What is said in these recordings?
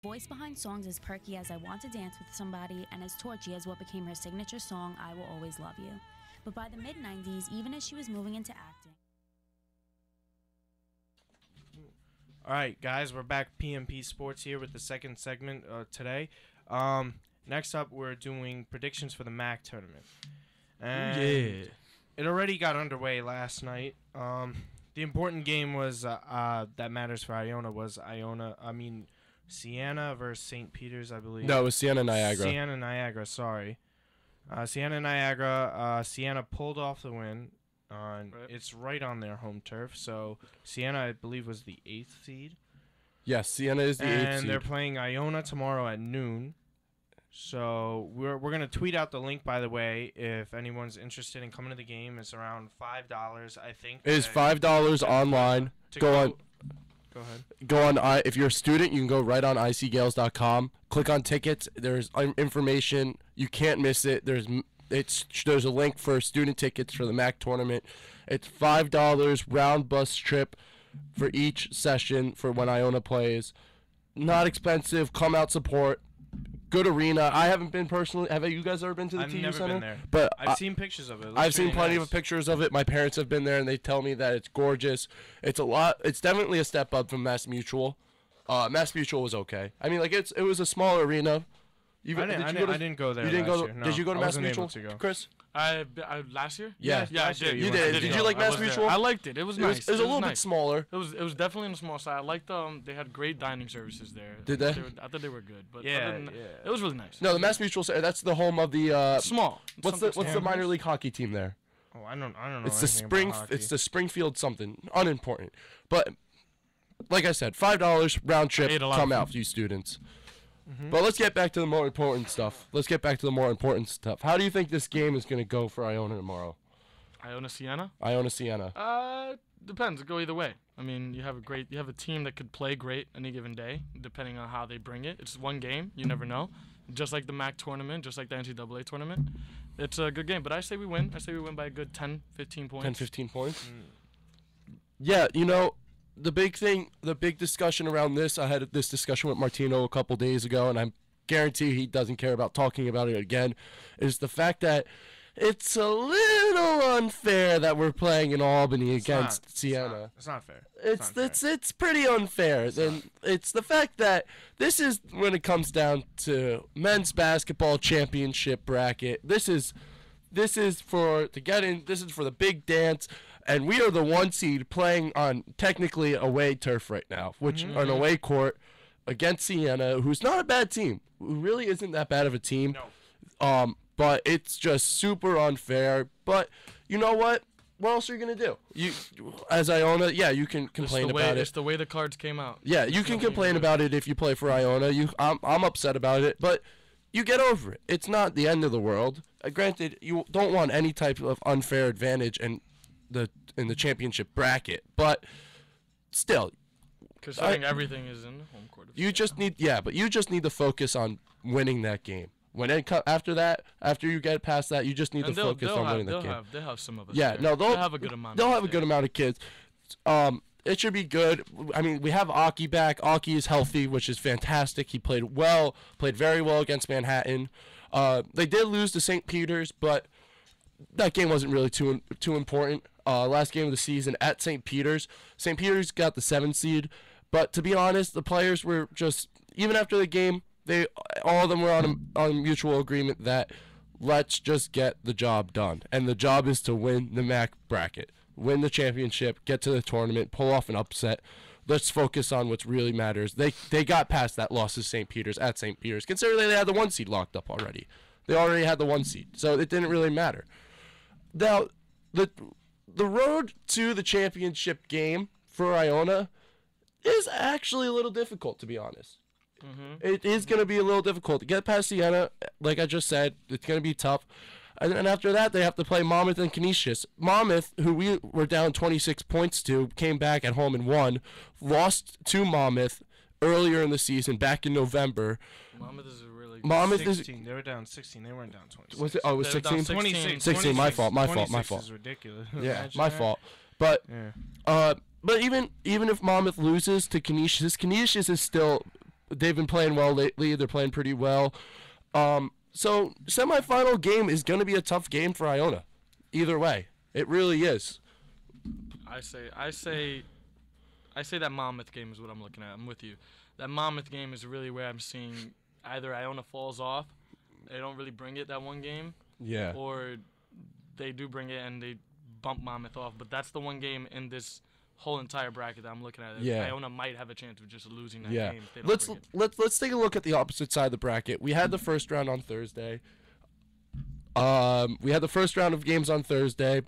voice behind songs as perky as I Want to Dance with Somebody and as torchy as what became her signature song, I Will Always Love You. But by the mid-90s, even as she was moving into acting... All right, guys, we're back. PMP Sports here with the second segment today. Next up, we're doing predictions for the MAC tournament. And it already got underway last night. The important game was that matters for Iona was Siena versus St. Peter's, I believe. No, it was Siena Niagara. Siena Niagara, sorry. Siena Niagara, Siena pulled off the win. It's right on their home turf. So Siena, I believe, was the 8th seed. Yes, Siena is the 8th seed. And they're playing Iona tomorrow at noon. So we're going to tweet out the link, by the way, if anyone's interested in coming to the game. It's around $5, I think. It is $5 online. Go ahead. Go on. If you're a student, you can go right on icgales.com. Click on tickets. There's information. You can't miss it. There's a link for student tickets for the MAC tournament. It's $5 round bus trip for each session for when Iona plays. Not expensive. Come out, support. Good arena. I haven't been personally. Have you guys ever been to the TU Center? I've never been there. But I've seen pictures of it. I've seen plenty of pictures of it. My parents have been there, and they tell me that it's gorgeous. It's a lot. It's definitely a step up from Mass Mutual. Mass Mutual was okay. I mean, like it was a small arena. I didn't go there. You didn't go. Year, no. Did you go to I Mass Mutual, Chris? Last year? Yeah, I did. You did. Did you like Mass Mutual? I liked it. It was nice. It was a little bit smaller. It was definitely on the small side. I liked they had great dining services there. Did they? I thought they were good, but yeah, it was really nice. No, the Mass Mutual. That's the home of the small. What's the minor league hockey team there? Oh, I don't know. It's the Springfield something unimportant. But like I said, $5 round trip. Come out, you students. But let's get back to the more important stuff. How do you think this game is going to go for Iona tomorrow? Iona Siena? Iona Siena. Depends. It go either way. I mean, you have a team that could play great any given day, depending on how they bring it. It's one game. You never know. Just like the MAC tournament, just like the NCAA tournament. It's a good game, but I say we win. I say we win by a good 10, 15 points. 10, 15 points? Yeah, the big discussion around this, I had this discussion with Martino a couple days ago, and I guarantee he doesn't care about talking about it again, is the fact that it's a little unfair that we're playing in Albany against Siena. It's not fair. It's pretty unfair. And it's the fact that this is when it comes down to men's basketball championship bracket. This is for to get in. This is for the big dance. And we are the 1 seed playing on technically away turf right now, which an away court against Siena, who's not a bad team. Who really isn't that bad of a team. No. But it's just super unfair. But you know what? What else are you gonna do? You, as Iona, you can complain about it. It's the way the cards came out. Yeah, you can complain about it if you play for Iona. I'm upset about it, but you get over it. It's not the end of the world. Granted, you don't want any type of unfair advantage in the championship bracket, but still, considering everything is in the home court. You just need to focus on winning that game. After you get past that, you just need to focus on winning that game. They'll have some of us. Yeah, there. they'll have a good amount. They'll have a good amount of kids. It should be good. I mean, we have Aki back. Aki is healthy, which is fantastic. He played very well against Manhattan. They did lose to St. Peter's, but that game wasn't really too important. Last game of the season at St. Peter's. St. Peter's got the 7th seed, but to be honest, the players were just, even after the game, all of them were on a mutual agreement that let's just get the job done. And the job is to win the MAC bracket, win the championship, get to the tournament, pull off an upset. Let's focus on what really matters. They got past that loss to St. Peter's at St. Peter's, considering they had the 1 seed locked up already. They already had the 1 seed, so it didn't really matter. Now, the road to the championship game for Iona is actually a little difficult, to be honest. It is going to be a little difficult to get past Siena. Like I just said, it's going to be tough. And then after that, they have to play Monmouth and Canisius. Monmouth, who we were down 26 points to, came back at home and won. Lost to Monmouth earlier in the season, back in November. Monmouth is a really good 16. They were down 16. They weren't down 26. Was it? Oh, it was 16? 16. My fault. 26 is ridiculous. Yeah, my fault. But but even if Monmouth loses to Canisius is still They've been playing well lately. They're playing pretty well. So semifinal game is going to be a tough game for Iona. Either way, it really is. I say that Monmouth game is what I'm looking at. I'm with you. That Monmouth game is really where I'm seeing either Iona falls off, they don't really bring it that one game, Yeah. or they do bring it and they bump Monmouth off. But that's the one game in this whole entire bracket that I'm looking at. Yeah. Iona might have a chance of just losing that Yeah. game if they don't bring it. Let's take a look at the opposite side of the bracket. We had the first round on Thursday. We had the first round of games on Thursday.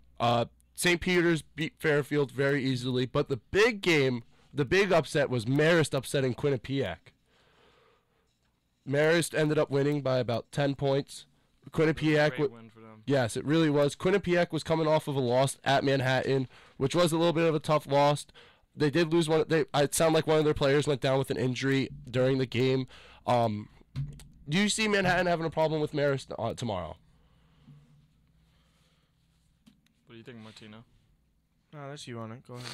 St. Peter's beat Fairfield very easily, but the big game, the big upset was Marist upsetting Quinnipiac. Marist ended up winning by about 10 points. Quinnipiac, Great win for them. yes, it really was. Quinnipiac was coming off of a loss at Manhattan, which was a little bit of a tough loss. They did lose one. It sounded like one of their players went down with an injury during the game. Do you see Manhattan having a problem with Marist tomorrow? What do you think, Martino? No, that's you on it. Go ahead.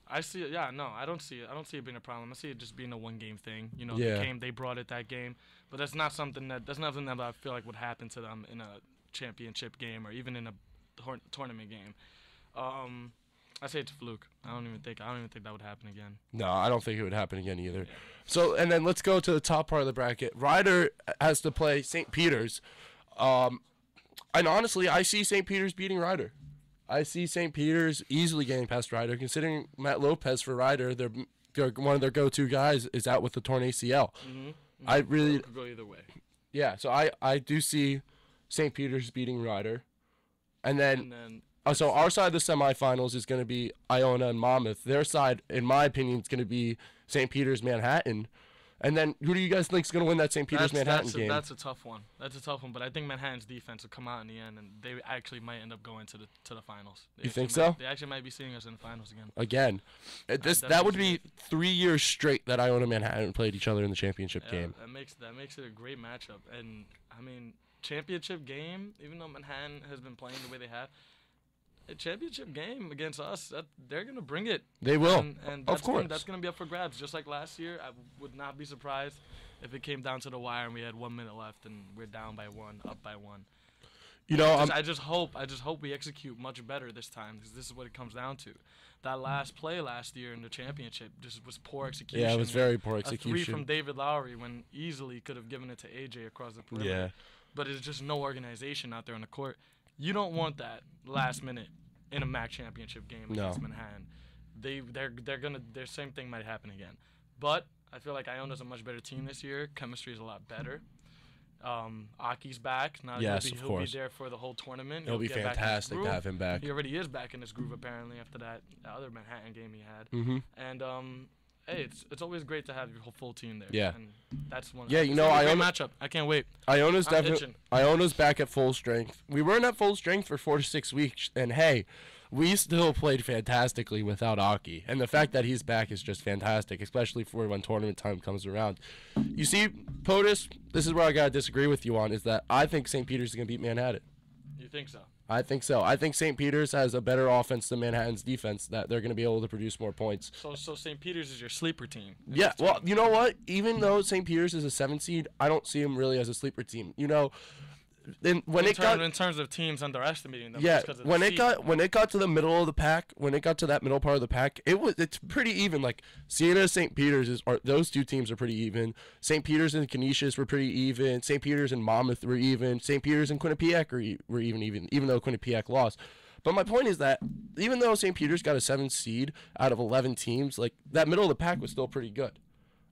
I see it. Yeah, no, I don't see it. I don't see it being a problem. I see it just being a one-game thing. You know, Yeah. they brought it that game, but that's nothing that I feel like would happen to them in a championship game or even in a tournament game. I say it's a fluke. I don't even think that would happen again. No, I don't think it would happen again either. So, and then let's go to the top part of the bracket. Ryder has to play St. Peter's. And honestly, I see St. Peter's beating Ryder. I see St. Peter's easily getting past Ryder, considering Matt Lopez for Ryder, they're one of their go-to guys is out with the torn ACL. Mm-hmm. I really, It could go either way. yeah. So I do see St. Peter's beating Ryder, and then so our side of the semifinals is going to be Iona and Monmouth. Their side, in my opinion, is going to be St. Peter's Manhattan. And then who do you guys think is going to win that St. Peter's Manhattan game? That's a tough one. That's a tough one. But I think Manhattan's defense will come out in the end, and they actually might end up going to the finals. You think so? They actually might be seeing us in the finals again. Again, that would be 3 years straight that Iona and Manhattan played each other in the championship game. That makes it a great matchup. And I mean, championship game. Even though Manhattan has been playing the way they have, a championship game against us, they're gonna bring it. They will, and of course. That's gonna be up for grabs, just like last year. I would not be surprised if it came down to the wire and we had 1 minute left and we're down by one, up by one. You know, I just hope we execute much better this time, because this is what it comes down to. That last play last year in the championship just was poor execution. Yeah, it was very poor A 3 execution. from David Lowry when easily could have given it to AJ across the perimeter. Yeah. But it's just no organization out there on the court. You don't want that last minute in a MAC championship game against Manhattan. Their same thing might happen again. But I feel like Iona's a much better team this year. Chemistry is a lot better. Aki's back. Now Yes, he'll of course. be there for the whole tournament. It'll be get back in his fantastic to groove. have him back. He already is back in his groove apparently after that other Manhattan game he had. Mm-hmm. And hey, it's always great to have your whole full team there. Yeah. And that's one. Yeah, you it's know, gonna be a Iona- great matchup. I can't wait. Iona's I'm definitely itching. Iona's back at full strength. We weren't at full strength for 4 to 6 weeks, and hey, we still played fantastically without Aki. And the fact that he's back is just fantastic, especially for when tournament time comes around. You see, POTUS, this is where I gotta disagree with you on, is that I think St. Peter's is gonna beat Manhattan. You think so? I think so. I think St. Peter's has a better offense than Manhattan's defense, that they're going to be able to produce more points. So St. Peter's is your sleeper team. in Yeah, this well, tournament. you know what? Even though St. Peter's is a 7 seed, I don't see them really as a sleeper team. You know, then when it got in terms of teams underestimating them. yeah, just 'cause of the when it seed. got to the middle of the pack, when it got to that middle part of the pack, it's pretty even. Like Siena, St. Peter's those two teams are pretty even. St. Peter's and Canisius were pretty even. St. Peter's and Monmouth were even. St. Peter's and Quinnipiac were even though Quinnipiac lost. But my point is that even though St. Peter's got a 7 seed out of 11 teams, like that middle of the pack was still pretty good.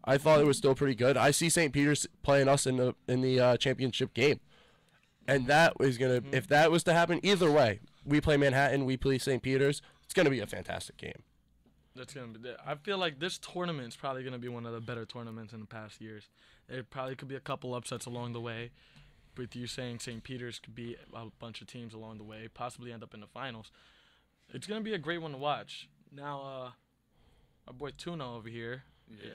I thought it was still pretty good. I see St. Peter's playing us in the championship game. And that is going to, if that was to happen, either way, we play Manhattan, we play St. Peter's, it's going to be a fantastic game. That's gonna be. I feel like this tournament is probably gonna be one of the better tournaments in the past years. There probably could be a couple upsets along the way, with you saying St. Peter's could be a bunch of teams along the way, possibly end up in the finals. It's gonna be a great one to watch. Now, our boy Tuno over here. Yeah.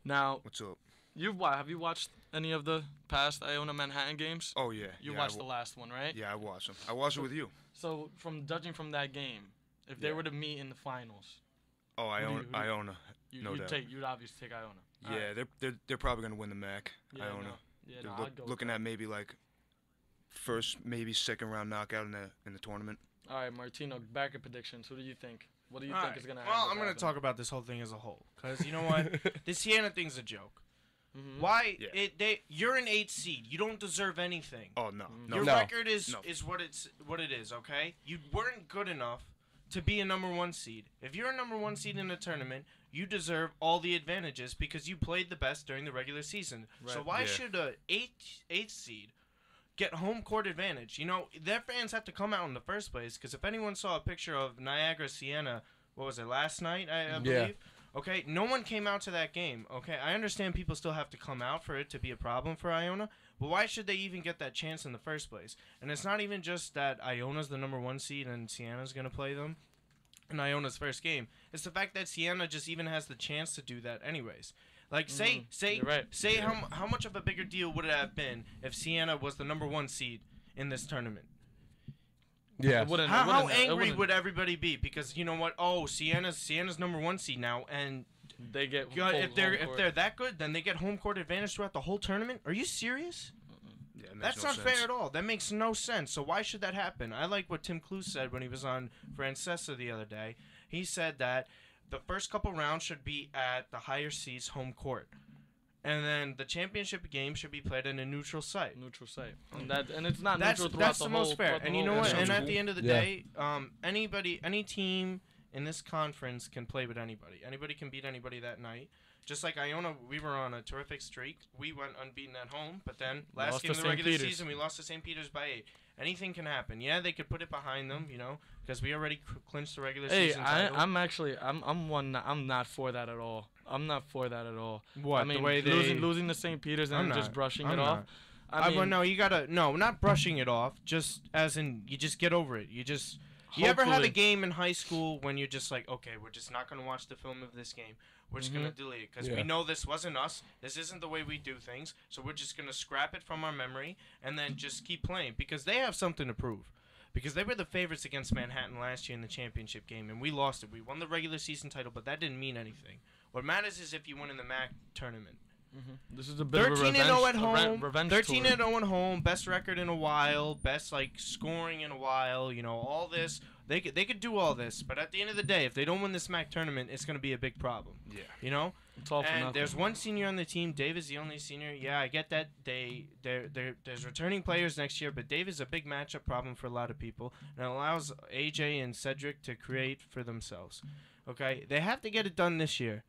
Now, What's up? have you watched any of the past Iona Manhattan games? Oh yeah. You yeah, watched the last one, right? Yeah, I watched them. I watched it with you. So, judging from that game, if they Yeah. were to meet in the finals, Oh, Who do you- Iona. No doubt. you'd obviously take Iona. Yeah, they're probably gonna win the MAC. Yeah, I don't no. know. Yeah, They're no, I'd go with looking that. at maybe like first, maybe second round knockout in the tournament. All right, Martino, bracket predictions. Who do you think? What do you All think right. is gonna happen? Well, I'm gonna talk about this whole thing as a whole, cause you know what, this Siena thing's a joke. Why? Yeah. You're an 8 seed. You don't deserve anything. Oh no, Your no. record is No. what it is. Okay, you weren't good enough to be a number 1 seed. If you're a number 1 seed in a tournament, you deserve all the advantages because you played the best during the regular season. So Right. why Yeah. should a 8 seed get home court advantage? You know, their fans have to come out in the first place, because if anyone saw a picture of Niagara Siena, what was it, last night, I believe? Okay, no one came out to that game. Okay, I understand people still have to come out for it to be a problem for Iona, but why should they even get that chance in the first place? And it's not even just that Iona's the number 1 seed and Siena's going to play them in Iona's first game. It's the fact that Siena just even has the chance to do that anyways. Like, say You're right. how much of a bigger deal would it have been if Siena was the number 1 seed in this tournament? Yeah. It wouldn't- it How wouldn't- it angry wouldn't- would everybody be? Because you know what? Oh, Siena's number 1 seed now, and they get God, full if they're home court. that good, then they get home court advantage throughout the whole tournament? Are you serious? Yeah, it makes That's no not sense. fair at all. That makes no sense. So why should that happen? I like what Tim Cluse said when he was on Francesa the other day. He said that the first couple rounds should be at the higher seeds' home court, and then the championship game should be played in a neutral site. neutral site, and it's not That's neutral throughout that's the most whole, fair. throughout the And you whole know what? Sounds And at cool. the end of the Yeah. day, any team in this conference can play with anybody. Anybody can beat anybody that night. Just like Iona, we were on a terrific streak. We went unbeaten at home, but then last Lost game to of the St. regular Peter's. season, we lost to St. Peter's by 8. Anything can happen. Yeah, they could put it behind them, you know, because we already clinched the regular Hey, season title. I'm not for that at all. I'm not for that at all. What, I mean, the way they losing to St. Peter's and I'm then just not. brushing I'm it off. not. I mean, well, no, you gotta not brushing it off. Just as in, you just get over it. You ever had a hopefully- game in high school when you're just like, okay, we're just not gonna watch the film of this game. We're just gonna delete it because Yeah. we know this wasn't us. This isn't the way we do things. So we're just gonna scrap it from our memory and then just keep playing because they have something to prove. Because they were the favorites against Manhattan last year in the championship game, and we lost it. We won the regular season title, but that didn't mean anything. What matters is if you win in the MAC tournament. this is a bit of a 13 and 0 at home. revenge 13 tour. and 0 at home. Best record in a while. Best scoring in a while. You know, all this. They could do all this, but at the end of the day, if they don't win this MAC tournament, it's going to be a big problem. Yeah. You know. It's all for And nothing. there's one senior on the team. Dave is the only senior. Yeah, I get that. There's returning players next year, but Dave is a big matchup problem for a lot of people, and it allows AJ and Cedric to create for themselves. Okay, they have to get it done this year,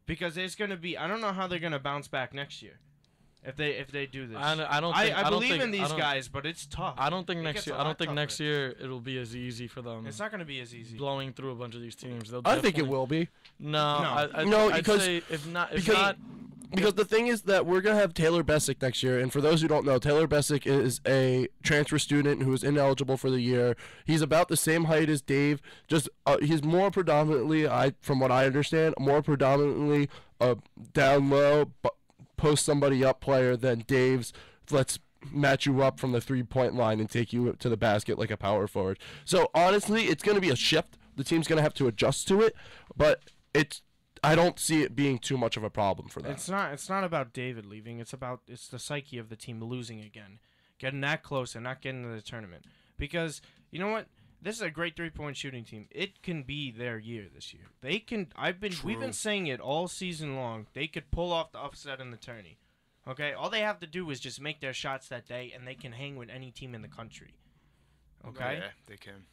because there's gonna be. I don't know how they're gonna bounce back next year, if they do this. I don't I think, I don't believe think- in I these don't- gull but it's tough. I don't think It next gets year. a I lot don't think next tougher. year it'll be as easy for them. It's not gonna be as easy. blowing through a bunch of these teams. They'll I think it definitely- will be. No, I, No, I'd because- say if not, because- Because the thing is that we're going to have Taylor Bessick next year. And for those who don't know, Taylor Bessick is a transfer student who is ineligible for the year. He's about the same height as Dave. Just he's more predominantly, from what I understand, more predominantly a down low, post somebody up player than Dave's let's match you up from the 3-point line and take you to the basket like a power forward. So honestly, it's going to be a shift. The team's going to have to adjust to it. But I don't see it being too much of a problem for them. It's not about David leaving. It's the psyche of the team losing again, getting that close and not getting to the tournament. Because you know what, this is a great 3-point shooting team. It can be their year this year. They can. We've been saying it all season long. They could pull off the upset in the tourney. Okay, all they have to do is just make their shots that day, and they can hang with any team in the country. Okay. Yeah, they can.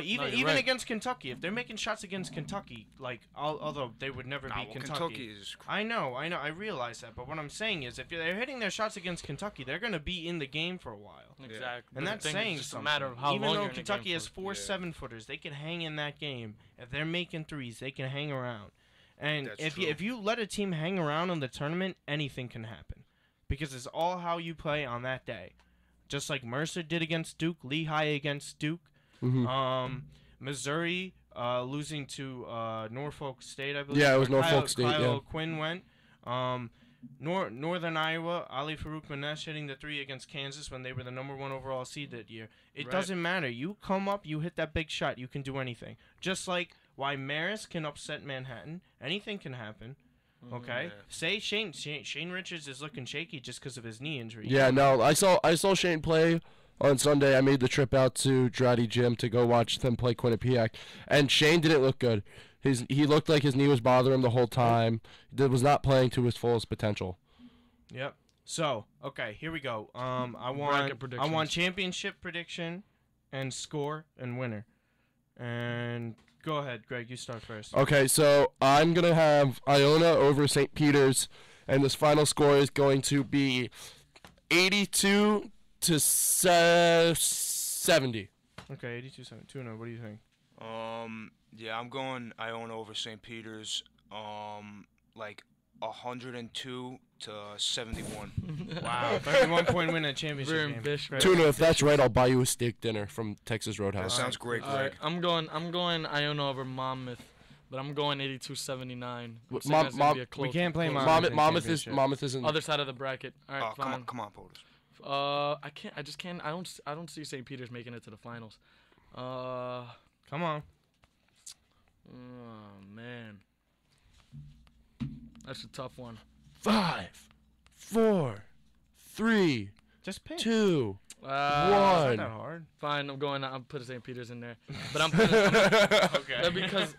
Even you're right. against Kentucky, if they're making shots against Kentucky, although they would never beat Kentucky is. I know, I realize that, but what I'm saying is, if they're hitting their shots against Kentucky, they're going to be in the game for a while, exactly. and The that's thing is, saying it's just something. a matter of how Even long though you're in the game Kentucky for. has 4 7-footers, they can hang in that game. If they're making threes, they can hang around. And That's if true. if you let a team hang around in the tournament, anything can happen, because it's all how you play on that day. Just like Mercer did against Duke, Lehigh against Duke. Missouri losing to Norfolk State, I believe. Yeah, it was where Norfolk State, Kyle yeah. Quinn went. Northern Iowa, Ali Farouk Manesh hitting the 3 against Kansas when they were the number 1 overall seed that year. It Right. doesn't matter. You come up, you hit that big shot, you can do anything. Just like why Marist can upset Manhattan, anything can happen. Okay. Yeah. Say Shane Richards is looking shaky just because of his knee injury. Yeah, no, I saw Shane play on Sunday. I made the trip out to Dratty Gym to go watch them play Quinnipiac, and Shane didn't look good. He looked like his knee was bothering him the whole time. He was not playing to his fullest potential. Yep. So, okay, here we go. I Bracket want championship prediction and score and winner. And go ahead, Greg, you start first. Okay, so I'm going to have Iona over St. Peter's, and this final score is going to be 82 to 70. Okay, 82-7. Tuna, what do you think? Yeah, I'm going Iona over St. Peter's. Like 102 to 71. Wow, 31-point win at championship We're game. ambitious. Tuna, if that's right, I'll buy you a steak dinner from Texas That Roadhouse. sounds great, All right, Greg. I'm going Iona over Monmouth, but I'm going 82-79. I'm What, saying that's gonna be a We close- can't play close- Monmouth. Monmouth isn't. Other side of the bracket. All right, Oh, fine. come on, POTUS. I can't. I just can't. I don't see St. Peter's making it to the finals. Come on. Oh man, that's a tough one. 5, 4, 3, Just pick. 2, It's not One. that hard. Fine, I'm putting St. Peter's in there, but I'm putting Okay. because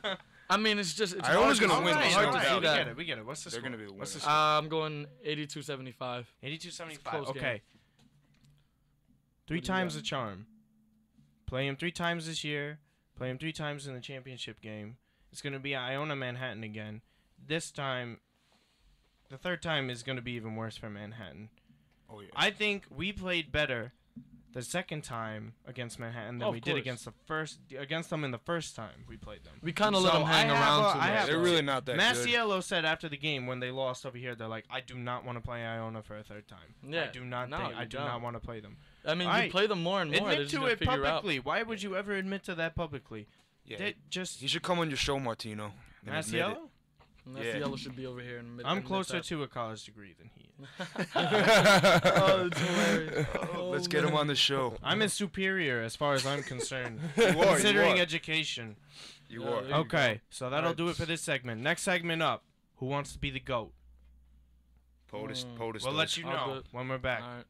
I mean it's just it's Iona's hard gonna to- win it's this, hard no to doubt. see We that. get it. We get it. What's the They're score? gonna be the What's the winners. score? I'm going 82-75. 82-75. close game. Okay. Three What do you times got? the charm. Play him 3 times this year. Play him 3 times in the championship game. It's going to be Iona Manhattan again. This time, the third time is going to be even worse for Manhattan. Oh yeah. I think we played better the second time against Manhattan than Of we did course. against them in the first time we played them. We kind of let So them hang I have around a- too I much. have They're a- really not that good. Masiello said after the game when they lost over here, they're like, I do not want to play Iona for a third time. Yeah. I do not No, think you I do don't. not want to play them. I mean, Alright. you play them more and more. they're Admit just to gonna it figure out. publicly. Why would you ever admit to that publicly? Yeah. They just He should come on your show, Martino. and admit it. Masiello? And that's Yeah. the yellow should be over here in mid. I'm in closer mid-top. to a college degree than he is. Oh, it's hilarious. Let's get him on the show. I'm his superior as far as I'm concerned. You are. Considering You are. education. You Yeah, are. there you Okay, so that'll Alright. do it for this segment. Next segment up. Who wants to be the GOAT? POTUS. Mm. POTUS. We'll does. let you I'll do know it. when we're back. All right.